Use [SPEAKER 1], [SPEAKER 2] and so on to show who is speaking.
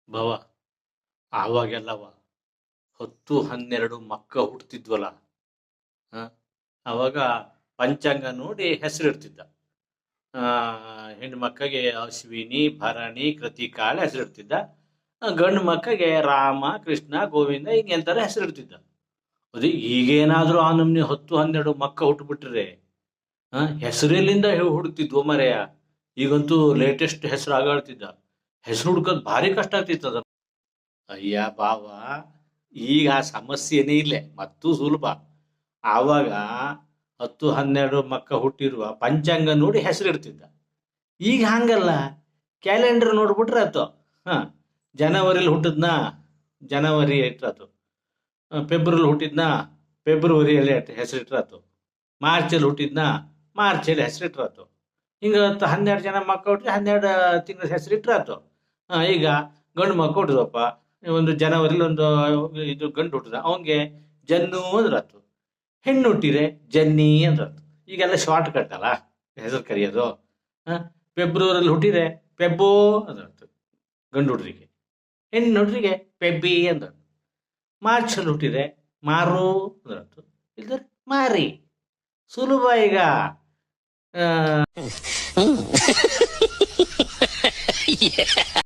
[SPEAKER 1] ಭವ ಆವಾಗೆಲ್ಲವ 10-12 ಮಕ್ಕ ಹುಟ್ಟುತ್ತಿದ್ವಲ್ಲ. ಆ, ಅವಾಗ ಪಂಚಾಂಗ ನೋಡಿ ಹೆಸರಿಡ್ತಿದ್ದ. ಹೆಣ್ಣು ಮಕ್ಕಳಿಗೆ ಅಶ್ವಿನಿ, ಭರಣಿ, ಕೃತಿಕಾಳ ಹೆಸರಿಡ್ತಿದ್ದ. ಗಂಡು ಮಕ್ಕಳಿಗೆ ರಾಮ, ಕೃಷ್ಣ, ಗೋವಿಂದ ಹಿಂಗೆ ಎಂತಾರ ಹೆಸರಿಡ್ತಿದ್ದ. ಅದು ಈಗೇನಾದ್ರೂ ಆ ನಮ್ನಿ 10-12 ಮಕ್ಕ ಹುಟ್ಟುಬಿಟ್ರೆ ಹೆಸರೆಲ್ಲಿಂದ ಹುಡುಕ್ತಿದ್ವು ಮರೆಯ. ಈಗಂತೂ ಲೇಟೆಸ್ಟ್ ಹೆಸರು ಆಗಾಳ್ತಿದ್ದ. ಹೆಸರು ಹುಡ್ಕೋದ್ ಭಾರಿ ಕಷ್ಟ ಆಗ್ತಿತ್ತದ. ಅಯ್ಯ ಬಾವ, ಈಗ ಆ ಸಮಸ್ಯೆನೇ ಇಲ್ಲ, ಮತ್ತೂ ಸುಲಭ. ಆವಾಗ 10-12 ಮಕ್ಕ ಹುಟ್ಟಿರುವ ಪಂಚಾಂಗ ನೋಡಿ ಹೆಸರಿಡ್ತಿದ್ದ. ಈಗ ಹಂಗಲ್ಲ, ಕ್ಯಾಲೆಂಡರ್ ನೋಡ್ಬಿಟ್ರೆ ಆಯ್ತು. ಜನವರಿಲಿ ಹುಟ್ಟಿದ್ನ ಜನವರಿ ಇಟ್ರಾತು, ಫೆಬ್ರವರಿ ಹುಟ್ಟಿದ್ನ ಫೆಬ್ರವರಿಯಲ್ಲಿ ಹೆಸರಿಟ್ರಾತು, ಮಾರ್ಚಲ್ಲಿ ಹುಟ್ಟಿದ್ನ ಮಾರ್ಚಲ್ಲಿ ಹೆಸರಿಟ್ರಾತು. ಹಿಂಗೆ 12 ಜನ ಮಕ್ಕ ಹುಟ್ಟಿದ್ರೆ 12 ತಿಂಗಳ ಹೆಸರಿಟ್ರಾತು. ಈಗ ಗಂಡು ಮಕ್ಕ ಹುಟ್ಟಿದಪ್ಪ, ಒಂದು ಜನವರಿಲಿ ಒಂದು ಇದು ಗಂಡು ಹುಟ್ಟಿದ, ಅವನಿಗೆ ಜನ್ನು ಅಂದ್ರಾತು. ಹೆಣ್ಣು ಹುಟ್ಟಿರೆ ಜನ್ನಿ ಅಂದ್ರಾತು. ಈಗೆಲ್ಲ ಶಾರ್ಟ್ ಕಟ್ ಅಲ್ಲ ಹೆಸರು ಕರೆಯೋದು. ಫೆಬ್ರವರಿಲಿ ಹುಟ್ಟಿದ್ರೆ ಪೆಬ್ಬೋ ಅಂದ್ರಾತು ಗಂಡು ಹುಡ್ರಿಗೆ. ಹೆಣ್ಣು ಹುಡ್ರಿಗೆ ಪೆಬ್ಬಿ ಅಂದ್ರಾತು. ಮಾರ್ಚಲ್ಲಿ ಹುಟ್ಟಿದ್ರೆ ಮಾರು ಅಂದ್ರಾತು, ಇಲ್ದ್ರೆ ಮಾರಿ. ಸುಲಭ ಈಗ.